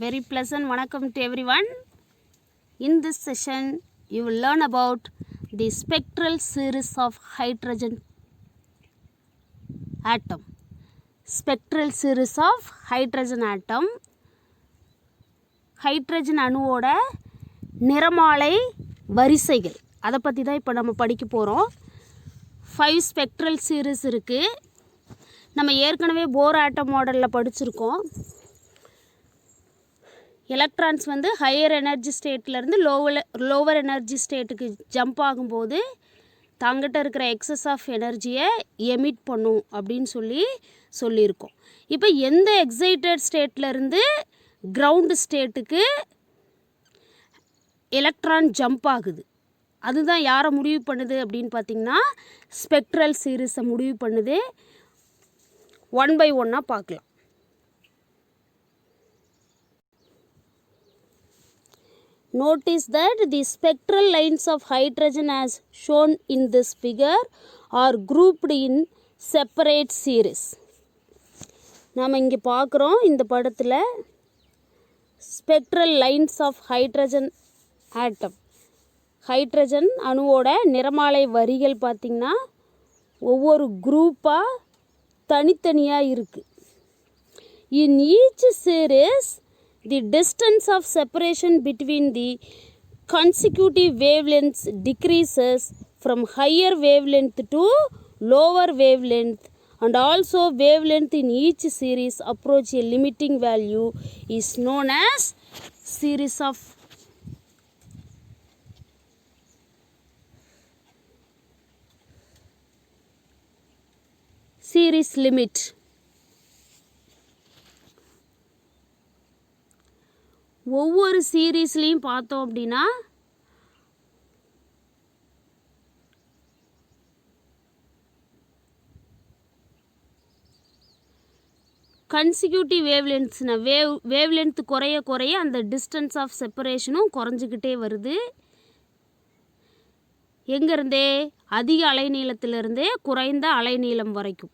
Very pleasant welcome to everyone. In this session, you will learn about the spectral series of hydrogen atom. Spectral series of hydrogen atom. Hydrogen அணுவோட நிறமாலை வரிசைகள் அதை பற்றி தான் இப்போ நம்ம படிக்க போகிறோம். 5 ஸ்பெக்ட்ரல் சீரீஸ் இருக்குது. நம்ம ஏற்கனவே போர் ஆட்டம் மாடலில் படிச்சிருக்கோம். எலக்ட்ரான்ஸ் வந்து ஹையர் எனர்ஜி ஸ்டேட்லேருந்து லோவர் எனர்ஜி ஸ்டேட்டுக்கு ஜம்ப் ஆகும்போது தங்கிட்ட இருக்கிற எக்ஸஸ் ஆஃப் எனர்ஜியை எமிட் பண்ணும் அப்படின்னு சொல்லியிருக்கோம். இப்போ எந்த எக்ஸைட்டட் ஸ்டேட்லேருந்து கிரவுண்டு ஸ்டேட்டுக்கு எலக்ட்ரான் ஜம்ப் ஆகுது, அதுதான் யாரை முடிவு பண்ணுது அப்படின்னு பார்த்திங்கன்னா ஸ்பெக்ட்ரல் சீரீஸை முடிவு பண்ணுது. 1 by 1 பார்க்கலாம். Notice that the spectral lines of hydrogen as shown in this figure are grouped in separate series. நாம் இங்கே பார்க்குறோம் இந்த படத்தில் spectral lines of hydrogen atom. Hydrogen அணுவோட நிறமாலை வரிகள் பார்த்திங்கன்னா ஒவ்வொரு குரூப்பாக தனித்தனியாக இருக்குது. In each series the distance of separation between the consecutive wavelengths decreases from higher wavelength to lower wavelength, and also wavelength in each series approach a limiting value is known as series limit. ஒவ்வொரு சீரீஸ்லேயும் பார்த்தோம் அப்படின்னா consecutive வேவ்லென்த்ஸ்னா wavelength குறைய அந்த distance of செப்பரேஷனும் குறைஞ்சிக்கிட்டே வருது. எங்கேருந்தே அதிக அலைநீளத்திலிருந்தே குறைந்த அலைநீளம் வரைக்கும்.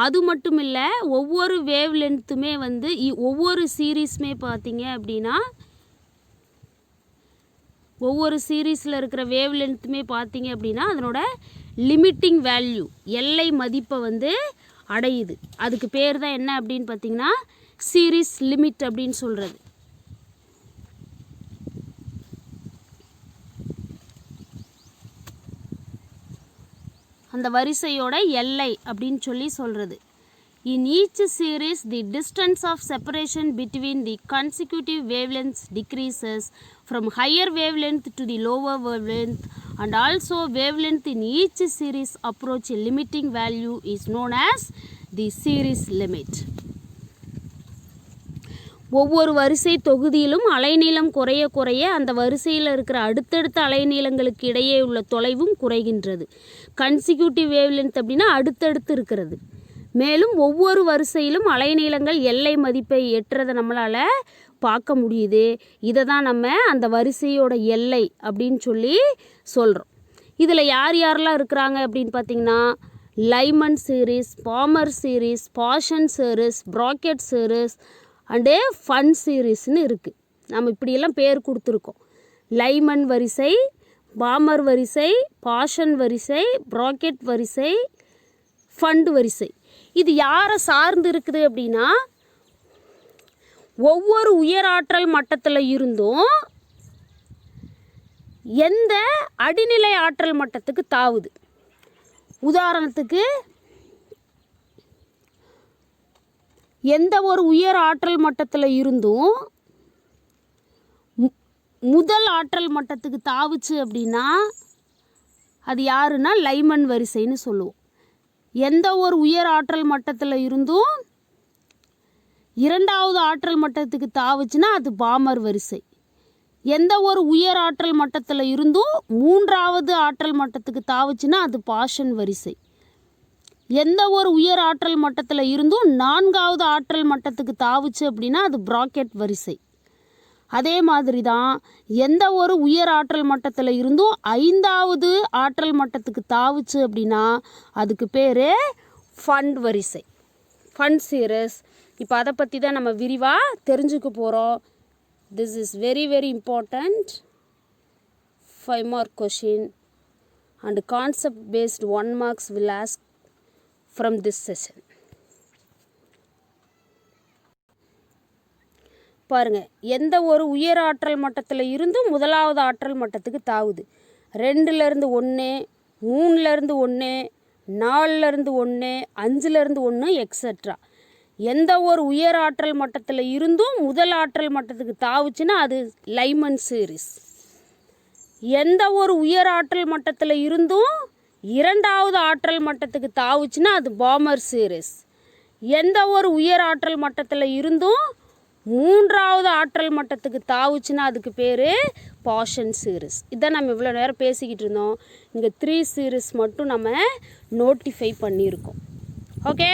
அது மட்டும் இல்லை, ஒவ்வொரு வேவ் லென்த்துமே வந்து ஒவ்வொரு சீரீஸுமே பார்த்தீங்க அப்படின்னா ஒவ்வொரு சீரீஸில் இருக்கிற வேவ் லென்த்துமே பார்த்தீங்க அப்படின்னா அதனோட லிமிட்டிங் வேல்யூ எல்லை மதிப்பை வந்து அடையுது. அதுக்கு பேர் தான் என்ன அப்படின்னு பார்த்தீங்கன்னா சீரீஸ் லிமிட் அப்படின்னு சொல்கிறது. அந்த வரிசையோட எல்லை அப்படின்னு சொல்கிறது. In each series the distance of separation between the consecutive wavelengths decreases from higher wavelength to the lower wavelength, and also wavelength in each series approach a limiting value is known as the series limit. ஒவ்வொரு வரிசை தொகுதியிலும் அலைநீளம் குறைய அந்த வரிசையில் இருக்கிற அடுத்தடுத்த அலைநீளங்களுக்கு இடையே உள்ள தொலைவும் குறைகின்றது. கன்சிக்யூட்டிவ் வேவ்லென்த் அப்படின்னா அடுத்தடுத்து இருக்கிறது. மேலும் ஒவ்வொரு வரிசையிலும் அலைநீளங்கள் எல்லை மதிப்பை எட்டுறதை நம்மளால் பார்க்க முடியுது. இதை தான் நம்ம அந்த வரிசையோட எல்லை அப்படின்னு சொல்கிறோம். இதில் யாரெல்லாம் இருக்கிறாங்க அப்படின்னு பார்த்திங்கன்னா Lyman series, Balmer series, Paschen series, Brackett series and Pfund சீரீஸ்னு இருக்குது. நம்ம இப்படியெல்லாம் பேர் கொடுத்துருக்கோம். லைமன் வரிசை, பாமர் வரிசை, பாஷன் வரிசை, ப்ராக்கெட் வரிசை, ஃபண்ட் வரிசை. இது யாரை சார்ந்து இருக்குது அப்படின்னா ஒவ்வொரு உயராற்றல் மட்டத்தில் இருந்தும் எந்த அடிநிலை ஆற்றல் மட்டத்துக்கு தாவுது. உதாரணத்துக்கு எந்த ஒரு உயர் ஆற்றல் மட்டத்தில் இருந்தும் முதல் ஆற்றல் மட்டத்துக்கு தாவுச்சு அப்படின்னா அது யாருன்னா லைமன் வரிசைன்னு சொல்லுவோம். எந்த ஒரு உயர் ஆற்றல் மட்டத்தில் இருந்தும் இரண்டாவது ஆற்றல் மட்டத்துக்கு தாவுச்சுன்னா அது பாமர் வரிசை. எந்த ஒரு உயர் ஆற்றல் மட்டத்தில் இருந்தும் மூன்றாவது ஆற்றல் மட்டத்துக்கு தாவுச்சுன்னா அது பாஷன் வரிசை. எந்த ஒரு உயர் ஆற்றல் மட்டத்தில் இருந்தும் நான்காவது ஆற்றல் மட்டத்துக்கு தாவுச்சு அப்படின்னா அது ப்ராக்கெட் வரிசை. அதே மாதிரி தான் எந்த ஒரு உயர் ஆற்றல் மட்டத்தில் இருந்தும் ஐந்தாவது ஆற்றல் மட்டத்துக்கு தாவுச்சு அப்படின்னா அதுக்கு பேர் ஃபண்ட் வரிசை, ஃபண்ட் சீரீஸ். இப்போ அதை பற்றி தான் நம்ம விரிவாக தெரிஞ்சுக்க போகிறோம். This is very very important. 5 mark question and concept based 1 marks will ask from this session. பாருங்க, எந்த ஒரு உயர் ஆற்றல் மட்டத்தில் இருந்தும் முதலாவது ஆற்றல் மட்டத்துக்கு தாவுது. 2லேருந்து 1, 3லேருந்து 1, 4லேருந்து 1, 5லேருந்து 1 எக்ஸட்ரா. எந்த ஒரு உயர் ஆற்றல் மட்டத்தில் இருந்தும் முதல் ஆற்றல் மட்டத்துக்கு தாவுச்சுன்னா அது லைமன் சீரிஸ். எந்த ஒரு உயர் ஆற்றல் மட்டத்தில் இருந்தும் இரண்டாவது ஆற்றல் மட்டத்துக்கு தாவுச்சுன்னா அது பாமர் சீரிஸ். எந்த ஒரு உயர் ஆற்றல் மட்டத்தில் இருந்தும் மூன்றாவது ஆற்றல் மட்டத்துக்கு தாவுச்சுன்னா அதுக்கு பேர் பாஷன் சீரிஸ். இதான் நம்ம இவ்வளோ நேரம் பேசிக்கிட்டு இருந்தோம். இங்கே 3 சீரிஸ் மட்டும் நம்ம நோட்டிஃபை பண்ணியிருக்கோம். ஓகே,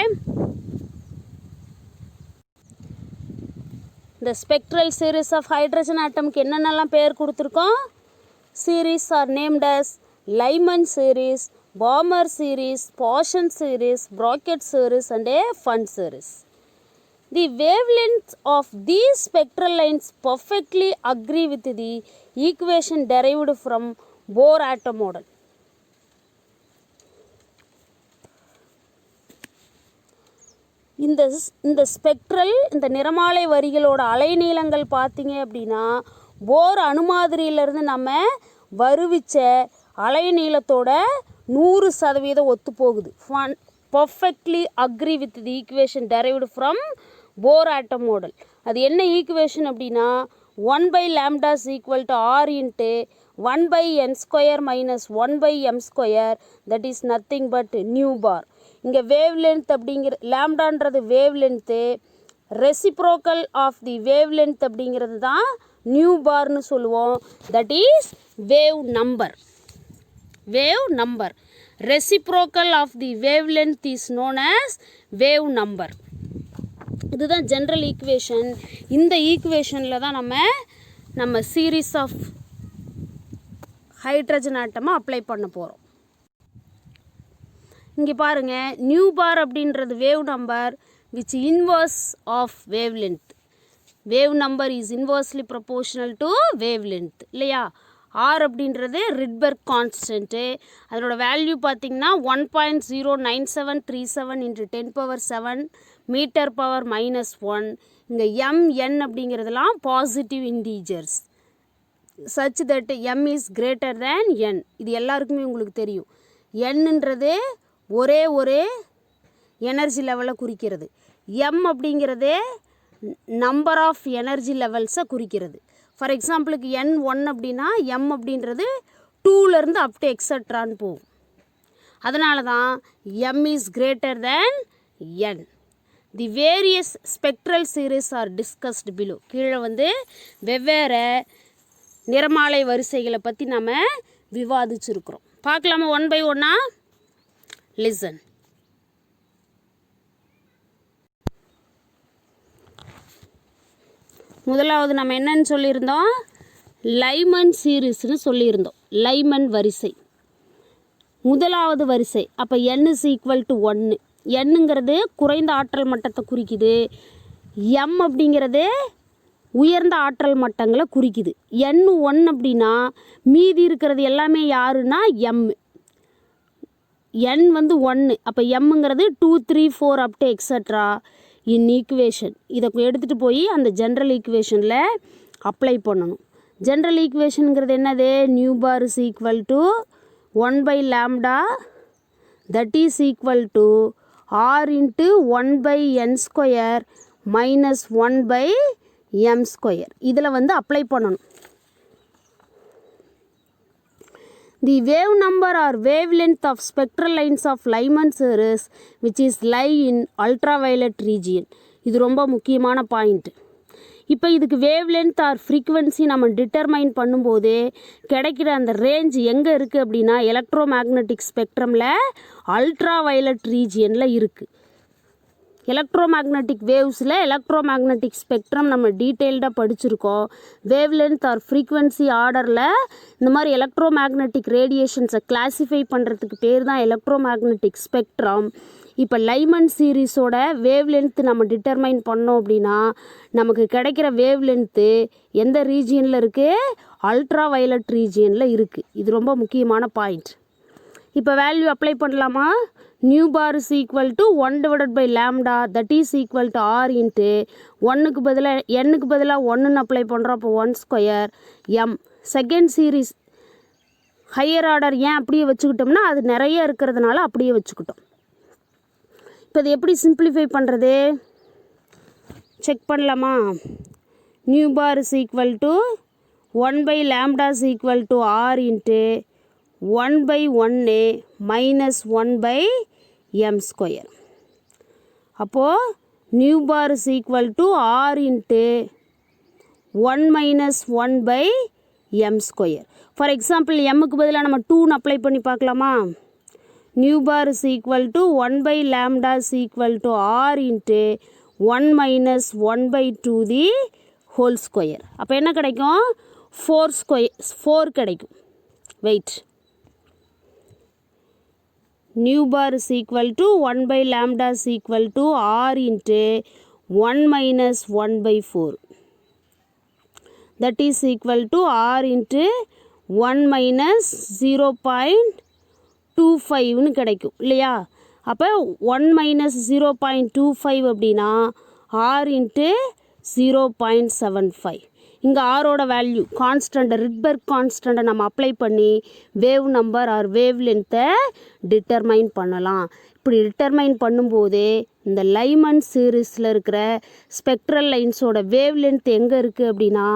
இந்த ஸ்பெக்ட்ரல் சீரிஸ் ஆஃப் ஹைட்ரஜன் ஆட்டமுக்கு என்னென்னலாம் பேர் கொடுத்துருக்கோம்? Series are named as Lyman series, Balmer series, Paschen series, Brackett series and a Pfund series. The wavelengths of these spectral lines perfectly agree with the equation derived from Bohr atom model. இந்த spectral இந்த நிறமாலை வரிகளோட அலைநீளங்கள் பார்த்தீங்க அப்படின்னா போர் அணுமாதிரியிலிருந்து நம்ம வருவிச்ச அலைநீளத்தோட 100% ஒத்து போகுது. Perfectly agree with the equation derived from Bohr atom model. அது என்ன ஈக்குவேஷன் அப்படின்னா 1/λ is equal to r into 1/n² minus 1/m², that is nothing but nu bar. இங்கே வேவ் லென்த் அப்படிங்கிற லேம்டான்றது wavelength, reciprocal of the wavelength அப்படிங்கிறது தான் nu பார்னு சொல்லுவோம். That is wave number. Wave number reciprocal of the wavelength is known as wave number. இதுதான் general equation. இந்த ஈக்குவேஷனில் தான் நம்ம சீரீஸ் ஆஃப் ஹைட்ரஜன் ஆட்டமை அப்ளை பண்ண போகிறோம். இங்கே பாருங்கள், நியூ பார் அப்படின்றது wave number which inverse of wavelength. Wave number is inversely proportional to wave length இல்லையா? ஆர் அப்படின்றது ரிட்பர்க் கான்ஸ்டன்ட்டு. அதனோட வேல்யூ பார்த்திங்கன்னா 1.09737 × 10⁻7 மீட்டர் பவர் -1. இங்கே mn அப்படிங்கிறதுலாம் positive integers such that m is greater than n. இது எல்லாருக்குமே உங்களுக்கு தெரியும். nன்றது ஒரே ஒரு எனர்ஜி லெவலை குறிக்கிறது. m அப்படிங்கிறது நம்பர் ஆஃப் எனர்ஜி லெவல்ஸை குறிக்கிறது. ஃபார் எக்ஸாம்பிளுக்கு n1 அப்படின்னா m அப்படின்றது 2லேருந்து அப் டு எக்ஸட்ரான்னு போகும். அதனால தான் m is greater than n. The various spectral series are discussed below. கீழே வெவ்வேறு நிறமாலை வரிசைகளை பற்றி நம்ம விவாதிச்சிருக்கிறோம். பார்க்கலாமா 1 by 1? லிசன். முதலாவது நம்ம என்னன்னு சொல்லியிருந்தோம்? லைமன் சீரீஸ்னு சொல்லியிருந்தோம். லைமன் வரிசை முதலாவது வரிசை. அப்போ n is equal to 1. nங்கிறது குறைந்த ஆற்றல் மட்டத்தை குறிக்குது. m அப்படிங்கிறது உயர்ந்த ஆற்றல் மட்டங்களை குறிக்குது. n1 அப்படின்னா மீதி இருக்கிறது எல்லாமே யாருன்னா m. n 1. அப்போ mங்கிறது 2 3 4 up to extra in equation. இதை எடுத்துகிட்டு போய் அந்த ஜென்ரல் ஈக்குவேஷனில் அப்ளை பண்ணணும். ஜென்ரல் ஈக்குவேஷனுங்கிறது என்னது? Nu bar is equal to 1/λ that is equal to r into 1/n² minus 1/m². இதில் அப்ளை பண்ணணும். The wave number or wavelength of spectral lines of Lyman series which is lie in ultraviolet region. இது ரொம்ப முக்கியமான point. இப்போ இதுக்கு wavelength or frequency நம்ம determine பண்ணும்போது கிடைக்கிற அந்த ரேஞ்ச் எங்கே இருக்குது அப்படின்னா எலக்ட்ரோ மேக்னட்டிக் ஸ்பெக்ட்ரமில் அல்ட்ரா வயலட் ரீஜியனில் இருக்குது. எலக்ட்ரோ மேக்னட்டிக் வேவ்ஸில் எலக்ட்ரோ மேக்னட்டிக் ஸ்பெக்ட்ரம் நம்ம டீட்டெயில்டாக படிச்சிருக்கோம். வேவ் லென்த் ஆர் ஃப்ரீக்குவென்சி ஆர்டரில் இந்த மாதிரி எலக்ட்ரோ மேக்னட்டிக் ரேடியேஷன்ஸை கிளாஸிஃபை பண்ணுறதுக்கு பேர் தான் எலக்ட்ரோ மேக்னட்டிக் ஸ்பெக்ட்ரம். இப்போ லைமன் சீரீஸோட வேவ் லென்த் நம்ம டிட்டர்மைன் பண்ணோம் அப்படின்னா நமக்கு கிடைக்கிற வேவ் லென்த்து எந்த ரீஜியனில் இருக்குது? அல்ட்ரா வயலட் ரீஜியனில் இருக்குது. இது ரொம்ப முக்கியமான பாயிண்ட். இப்போ வேல்யூ அப்ளை பண்ணலாமா? Nu bar is equal to 1/λ that is equal to R into ஒன்றுக்கு பதிலாக எண்ணுக்கு பதிலாக ஒன்றுன்னு அப்ளை பண்ணுறோம். அப்போ 1² M. Second series higher order ஏன் அப்படியே வச்சுக்கிட்டோம்னா அது நிறைய இருக்கிறதுனால அப்படியே வச்சுக்கிட்டோம். இப்போ இது எப்படி சிம்பிளிஃபை பண்ணுறது செக் பண்ணலாமா? Nu bar is equal to 1/λ is equal to R into 1/1 minus 1/m². அப்போது nu bar is equal to R into 1 minus 1/m². For example எம்முக்கு பதிலாக நம்ம 2ன்னு அப்ளை பண்ணி பார்க்கலாமா? Nu bar is equal to 1/λ is equal to R into 1 minus 1/2 the whole square. அப்போ என்ன கிடைக்கும்? 4 கிடைக்கும். Wait. Nu bar is equal to 1/λ is equal to R into 1 minus 1/4 that is equal to r into 1 minus 0.25ன்னு கிடைக்கும் இல்லையா? அப்போ 1 minus 0.25 அப்படின்னா r into 0.75. இங்கே ஆரோட வேல்யூ கான்ஸ்டண்ட்டை ரிட்பர்க் கான்ஸ்டண்ட்டை நம்ம அப்ளை பண்ணி வேவ் நம்பர் ஆர் வேவ் லென்த்தை டிட்டர்மைன் பண்ணலாம். இப்படி டிட்டர்மைன் பண்ணும்போதே இந்த லைமன் சீரீஸில் இருக்கிற ஸ்பெக்ட்ரல் லைன்ஸோட வேவ் லென்த் எங்கே இருக்குது அப்படின்னா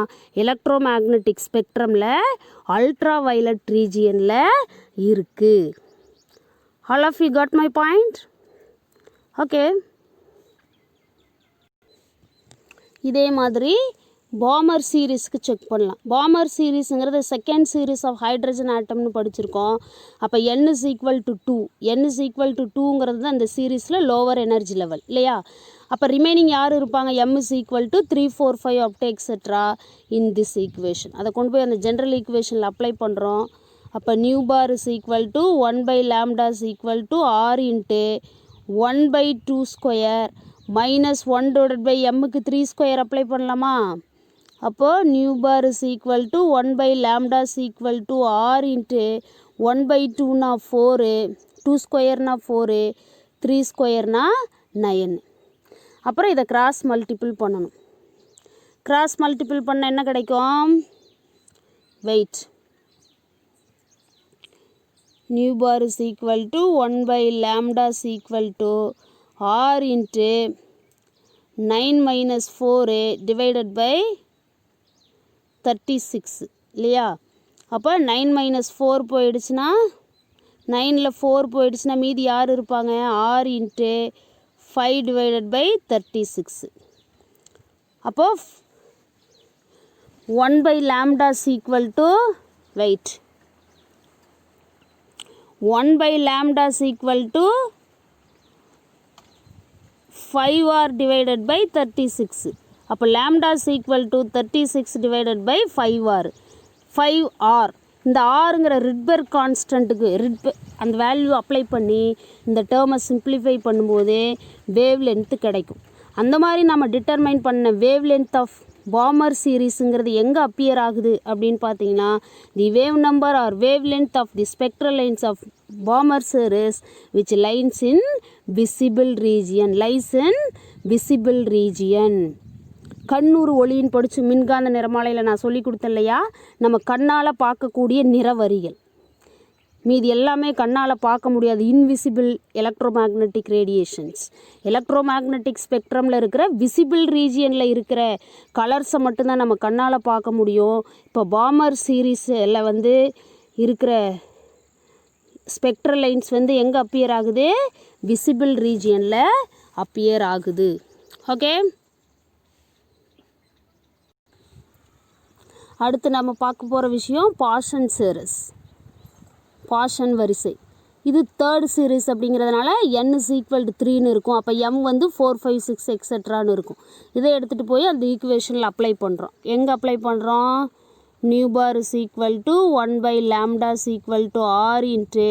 எலக்ட்ரோ மேக்னெட்டிக் ஸ்பெக்ட்ரமில் அல்ட்ரா வயலட் ரீஜியனில் இருக்குது. All of you got my point? Okay. இதே மாதிரி பாமர் சீரீஸ்க்கு செக் பண்ணலாம். பாமர் சீரீஸுங்கிறது செகண்ட் சீரீஸ் ஆஃப் ஹைட்ரஜன் ஆட்டம்னு படிச்சிருக்கோம். அப்போ n is equal to 2. n is equal to 2ங்கிறது தான் அந்த சீரீஸில் லோவர் எனர்ஜி லெவல் இல்லையா? அப்போ ரிமைனிங் யார் இருப்பாங்க? m is equal to 3, 4, 5 up to etcetera in this equation. அதை கொண்டு போய் அந்த ஜென்ரல் ஈக்குவேஷனில் அப்ளை பண்ணுறோம். அப்போ nu bar is equal to 1/λ is equal to R into 1/2² minus 1/mக்கு 3² அப்ளை பண்ணலாமா? அப்போது nu bar is equal to 1/λ is equal to R into 1/2னா 4, 2²னா 4, 3²னா 9. அப்புறம் இதை கிராஸ் மல்டிபிள் பண்ணணும். கிராஸ் மல்டிபிள் பண்ண என்ன கிடைக்கும்? Wait. Nu bar is equal to 1/λ is equal to R into 9 minus 4 divided by 36 இல்லையா? அப்போ 9 மைனஸ் 4 போயிடுச்சுன்னா 9ல் 4 போயிடுச்சுன்னா மீதி யார் இருப்பாங்க? R into 5 divided by 36. அப்போது 1/λ is equal to wait 1/λ is equal to 5r divided by 36. அப்போ lambda is equal to 36 divided by 5r. 5r இந்த ஆறுங்கிற ரிட்பர்க் கான்ஸ்டண்ட்டுக்கு அந்த வேல்யூ அப்ளை பண்ணி இந்த டேர்மை சிம்பிளிஃபை பண்ணும்போதே வேவ் லென்த்து கிடைக்கும். அந்த மாதிரி நம்ம டிட்டர்மைன் பண்ண வேவ் லென்த் ஆஃப் பாமர் சீரீஸுங்கிறது எங்கே அப்பியர் ஆகுது அப்படின்னு பார்த்தீங்கன்னா the wave number or wave length of the spectral lines of Balmer series which lines in visible region visible region. கண்ணூர் ஒளியின் படித்து மின்காந்த நிறமாலையில் நான் சொல்லி கொடுத்தேன் இல்லையா? நம்ம கண்ணால் பார்க்கக்கூடிய நிறவரிகள். மீதி எல்லாமே கண்ணால் பார்க்க முடியாது. Invisible electromagnetic radiations. Electromagnetic ஸ்பெக்ட்ரமில் இருக்கிற விசிபிள் ரீஜியனில் இருக்கிற கலர்ஸை மட்டும்தான் நம்ம கண்ணால் பார்க்க முடியும். இப்போ பாமர் சீரீஸில் வந்து இருக்கிற ஸ்பெக்ட்ரல் லைன்ஸ் வந்து எங்கே அப்பியர் ஆகுது? விசிபிள் ரீஜியனில் அப்பியர் ஆகுது. ஓகே. அடுத்து நம்ம பார்க்க போகிற விஷயம் பாஷன் சீரீஸ், பாஷன் வரிசை. இது தேர்ட் சீரீஸ் அப்படிங்கிறதுனால n இஸ் ஈக்குவல் டு 3ன்னு இருக்கும். அப்போ m வந்து 4, 5, 6 எக்ஸெட்ரான்னு இருக்கும். இதை எடுத்துகிட்டு போய் அந்த ஈக்குவேஷனில் அப்ளை பண்ணுறோம். எங்கே அப்ளை பண்ணுறோம்? Nu bar is equal to 1/λ is equal to R into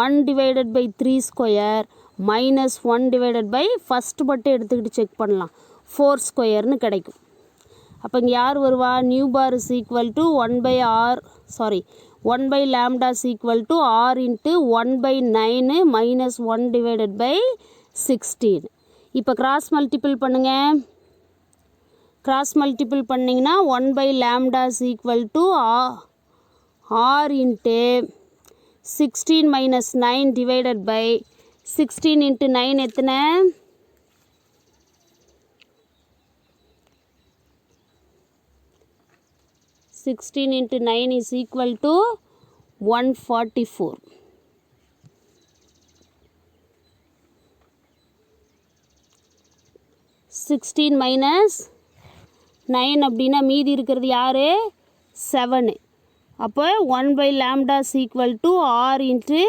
1 divided by 3² -1 divided by first மட்டும் எடுத்துக்கிட்டு செக் பண்ணலாம் 4 ஸ்கொயர்னு கிடைக்கும். அப்போ இங்கே யார் வருவா? Nu bar is equal to 1 by lambda is equal to r into 1/9 -1 divided by 16. இப்போ கிராஸ் மல்டிபிள் பண்ணுங்கள். கிராஸ் மல்டிபிள் பண்ணிங்கன்னா 1 by lambda is equal to r into 16 - 9 divided by 16 into 9 எத்தனை? 16 into 9 is equal to 144. 16 minus 9 அப்படின்னா மீதி இருக்கிறது யாரு? 7. அப்போ 1 by lambda is equal to r into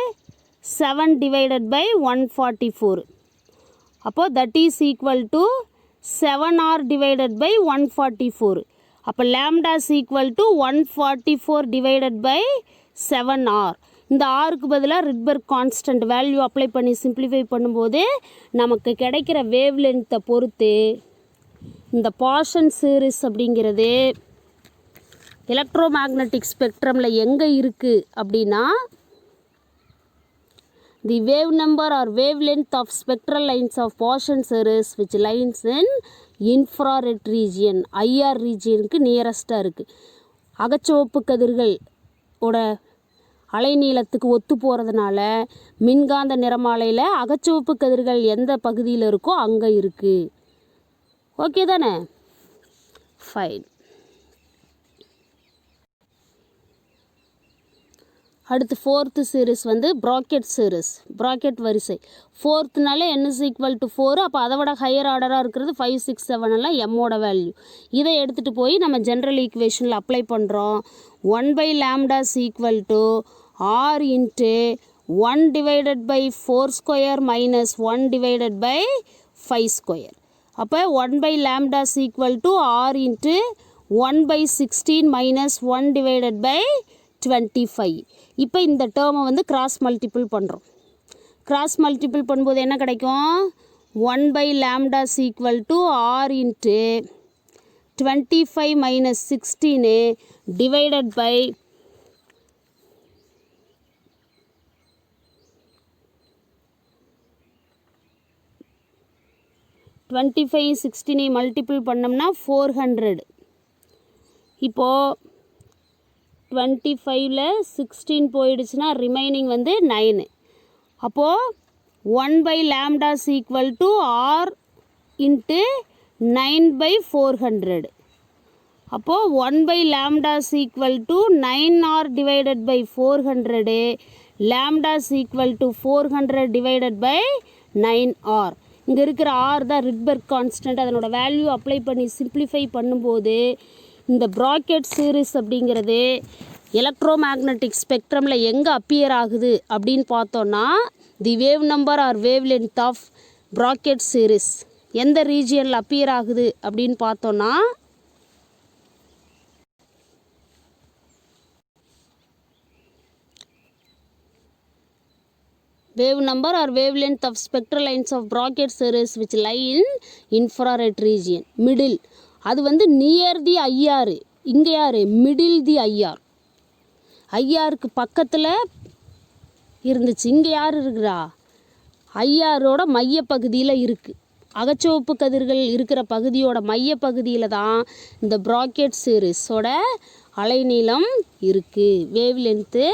7 divided by 144. அப்போ that is equal to 7r divided by 144. அப்போ lambda is equal to 144 divided by 7r. இந்த ஆருக்கு பதிலாக ரிட்பர்க் கான்ஸ்டன்ட் வேல்யூ அப்ளை பண்ணி சிம்பிளிஃபை பண்ணும்போது நமக்கு கிடைக்கிற வேவ் லென்த்தை பொறுத்து இந்த பாஷன் சீரிஸ் அப்படிங்கிறது எலக்ட்ரோமேக்னட்டிக் ஸ்பெக்ட்ரமில் எங்கே இருக்குது அப்படின்னா the wave number or wavelength of spectral lines of Paschen series which lines in infrared region IR regionக்கு நியரஸ்ட்டாக இருக்குது. அகச்சிவப்பு கதிர்கள் ஓட அலைநீளத்துக்கு ஒத்து போகிறதுனால மின்காந்த நிறமாலையில் அகச்சிவப்பு கதிர்கள் எந்த பகுதியில் இருக்கோ அங்கே இருக்குது. ஓகே தானே? ஃபைன். அடுத்து 4th சீரிஸ் வந்து ப்ராக்கெட் சீரிஸ், ப்ராக்கெட் வரிசை. 4த்னால n is equal to 4. அப்போ அதை விட ஹையர் ஆர்டராக இருக்கிறது 5, 6, 7 எல்லாம் எம்மோட வேல்யூ. இதை எடுத்துகிட்டு போய் நம்ம ஜென்ரல் ஈக்குவேஷனில் அப்ளை பண்ணுறோம். 1 by lambda is equal to r into 1 divided by 4 square minus 1 divided by 5 square. அப்போ 1 by lambda is equal to r into 1 by 16 minus 1 divided by 25. இப்போ இந்த டேர்மை வந்து கிராஸ் மல்டிபிள் பண்ணுறோம். கிராஸ் மல்டிபிள் பண்ணும்போது என்ன கிடைக்கும்? 1 by lambda is equal to r into 25 minus 16 divided by 25 16 multiple பண்ணோம்னா 400. இப்போது 25ல் 16 போயிடுச்சுன்னா ரிமைனிங் வந்து 9. அப்போது 1 by lambda is equal to r into 9 by 400. அப்போது 1 by lambda is equal to 9r divided by 400. lambda is equal to 400 divided by 9r. இங்கே இருக்கிற r தான் Rydberg constant. அதனோட வேல்யூ அப்ளை பண்ணி சிம்பிளிஃபை பண்ணும்போது இந்த ப்ராக்கெட் சீரிஸ் அப்படிங்கிறது electromagnetic ஸ்பெக்ட்ரமில் எங்கே அப்பியர் ஆகுது அப்படின்னு பார்த்தோன்னா the wave number or wave length of Brackett series எந்த ரீஜியனில் அப்பியர் ஆகுது அப்படின்னு பார்த்தோன்னா wave number or wavelength of spectral lines of Brocket series which lie in infrared region middle. அது வந்து நியர் தி ஐஆர். இங்கே யார்? மிடில் தி ஐஆர். ஐஆருக்கு பக்கத்தில் இருந்துச்சு. இங்கே யார் இருக்கிறா? ஐஆரோட மையப்பகுதியில் இருக்குது. அகச்சிவப்பு கதிர்கள் இருக்கிற பகுதியோட மையப்பகுதியில் தான் இந்த ப்ராக்கெட் சீரிஸோட அலைநீளம் இருக்குது. வேவ் லென்த்து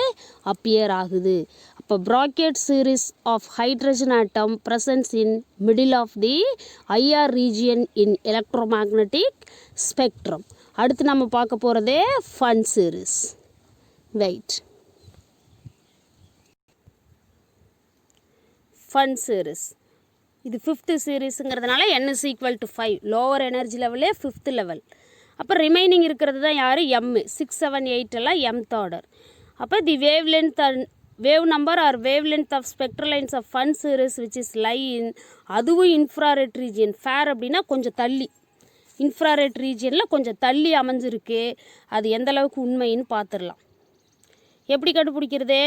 அப்பியர் ஆகுது. இப்போ Brackett series of hydrogen atom presence in middle of the IR region in electromagnetic spectrum. அடுத்து நம்ம பார்க்க போகிறதே Pfund series. Wait. Pfund series இது 5th சீரீஸுங்கிறதுனால n is equal to 5. Lower energy லெவலே 5th லெவல். அப்போ ரிமைனிங் இருக்கிறது தான் யார்? m. 6, 7, 8 எல்லாம் mth ஆர்டர். அப்போ the wavelength wave number or wave length of spectral lines of Pfund series which is lie in, அதுவும் infrared region. Fair அப்படின்னா கொஞ்சம் தள்ளி, இன்ஃப்ராரெட் ரீஜியனில் கொஞ்சம் தள்ளி அமைஞ்சிருக்கு. அது எந்தளவுக்கு உண்மைன்னு பார்த்துடலாம். எப்படி கண்டுபிடிக்கிறது?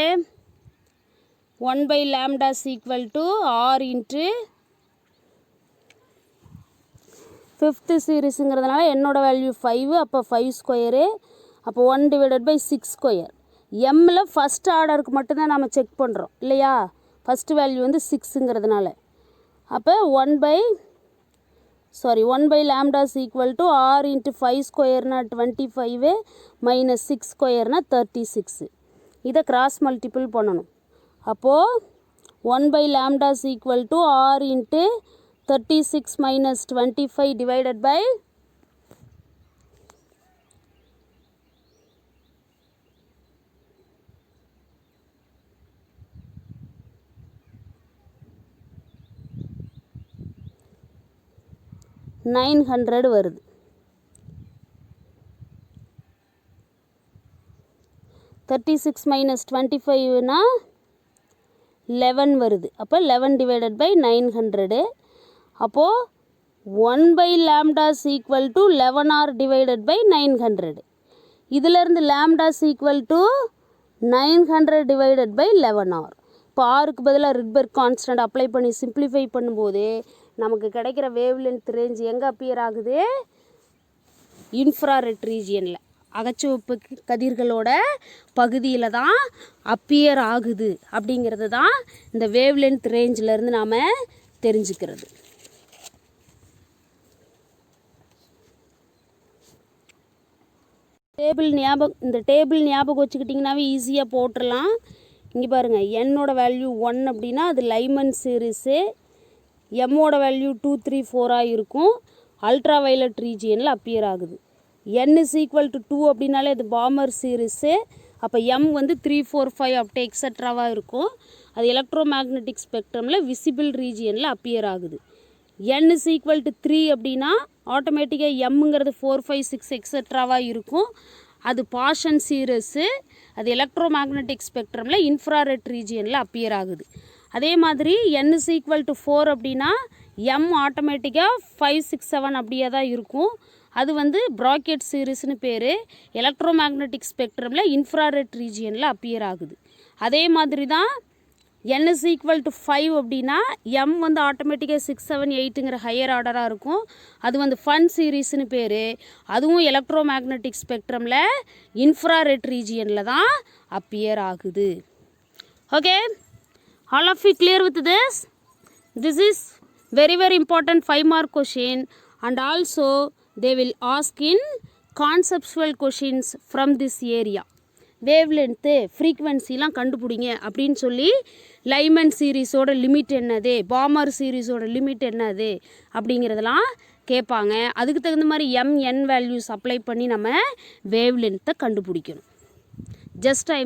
1 by lambda is equal to r into fifth சீரீஸுங்கிறதுனால என்னோட வேல்யூ 5, அப்போ 5 ஸ்கொயரு, அப்போ 1 டிவைடட் பை 6 ஸ்கொயர். எம்மில் ஃபஸ்ட் ஆர்டருக்கு மட்டும்தான் நம்ம செக் பண்ணுறோம் இல்லையா, ஃபஸ்ட்டு வேல்யூ வந்து 6ங்கிறதுனால. அப்போ 1 by lambda is equal to r into 5 ஸ்கொயர்னா 25 minus 6 ஸ்கொயர்னா 36. இதை கிராஸ் மல்டிபிள் பண்ணணும். அப்போது 1 by lambda is equal to r into 36 minus 25 divided by 900 வருது. 36 minus 25னா 11 வருது. அப்போ 11 divided by 900. அப்போது 1 by lambda is equal to 11r divided by 900. இதிலிருந்து lambda is equal to 900 divided by 11r. இப்போ ஆருக்கு பதிலாக ரிட்பர்க் கான்ஸ்டன்ட் அப்ளை பண்ணி simplify பண்ணும்போது நமக்கு கிடைக்கிற வேவ் லென்த் ரேஞ்ச் எங்கே அப்பியர் ஆகுது, இன்ஃப்ராரெட் ரீஜியனில் அகச்சிவப்பு கதிர்களோட பகுதியில் தான் அப்பியர் ஆகுது. அப்படிங்கிறது தான் இந்த வேவ் லென்த் ரேஞ்சிலேருந்து நாம் தெரிஞ்சுக்கிறது. இந்த டேபிள் ஞாபகம் வச்சுக்கிட்டிங்கனாவே ஈஸியாக போட்டுடலாம். இங்கே பாருங்கள், என்னோட வேல்யூ 1 அப்படின்னா அது லைமன் சீரீஸு, எம்மோட வேல்யூ 2, 3, 4 இருக்கும். அல்ட்ரா வயலட் ரீஜியனில் அப்பியர் ஆகுது. n is equal to 2 அப்படின்னாலே அது பாமர் சீரீஸு. அப்போ m வந்து 3, 4, 5 அப்படி எக்ஸட்ராவாக இருக்கும். அது எலக்ட்ரோ மேக்னெட்டிக் ஸ்பெக்ட்ரமில் விசிபிள் ரீஜியனில் அப்பியர் ஆகுது. n is equal to 3 அப்படின்னா ஆட்டோமேட்டிக்காக எம்ங்கிறது 4, 5, 6 எக்ஸட்ராவாக இருக்கும். அது பாஷன் சீரீஸு, அது எலக்ட்ரோ மேக்னெட்டிக் ஸ்பெக்ட்ரமில் இன்ஃப்ராரெட் ரீஜியனில் அப்பியர் ஆகுது. அதே மாதிரி n is equal to 4 அப்படின்னா m ஆட்டோமேட்டிக்காக 5, 6, 7 அப்படியே தான் இருக்கும். அது வந்து ப்ராக்கெட் சீரீஸ்னு பேர், எலக்ட்ரோ மேக்னெட்டிக் ஸ்பெக்ட்ரமில் இன்ஃப்ராரெட் ரீஜியனில் அப்பியர் ஆகுது. அதே மாதிரி தான் n is equal to 5 அப்படின்னா m வந்து ஆட்டோமேட்டிக்காக 6, 7, 8ங்கிற ஹையர் ஆர்டராக இருக்கும். அது வந்து ஃபன் சீரீஸ்னு பேர், அதுவும் எலக்ட்ரோ மேக்னெட்டிக் ஸ்பெக்ட்ரமில் இன்ஃப்ராரெட் ரீஜியனில் தான் அப்பியர் ஆகுது. Okay, all of you clear with this? This is very important 5 mark question, and also they will ask in conceptual questions from this area. Wavelength ஃப்ரீக்வன்சிலாம் கண்டுபிடிங்க அப்படின்னு சொல்லி Lyman சீரீஸோட limit என்னது, Balmer சீரீஸோட limit என்னது அப்படிங்கிறதெல்லாம் கேட்பாங்க. அதுக்கு தகுந்த மாதிரி mn வேல்யூஸ் அப்ளை பண்ணி நம்ம வேவ் லென்த்தை கண்டுபிடிக்கணும். Just I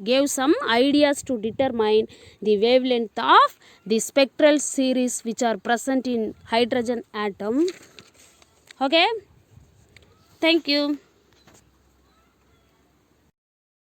gave some ideas to determine the wavelength of the spectral series which are present in hydrogen atom. Okay, thank you.